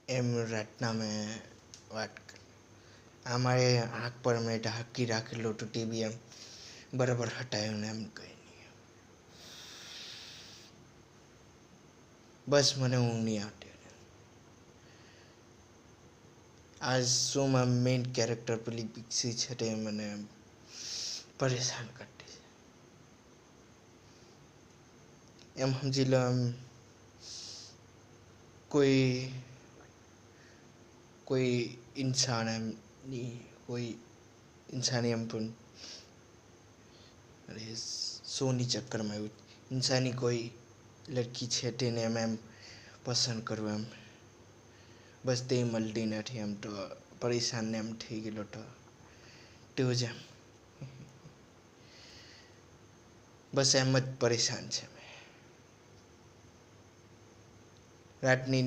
એમ રાતના મેં વાત કરી. અમારે આંખ પર મેં ઢાંકી રાખેલું હતું ટીવી, એમ બરાબર હટાયું ને એમ કંઈ નહીં. બસ મને ઊંઘ નહીં આવતી. આ શોમાં મેઇન કેરેક્ટર પેલી પિક્સી છે તે મને પરેશાન કરતી છે. એમ સમજી લો, એમ કોઈ इंसान એમ કોઈ इंसानी એમ પણ અરે સોની ચક્કરમાં એવું इंसानी કોઈ લડકી છે તેને એમ પસંદ કરું એમ, બસ તે મળતી નથી એમ તો પરેશાન ને એમ થઈ ગયેલો તો તેવું જ એમ બસ એમ જ પરેશાન છે રાતની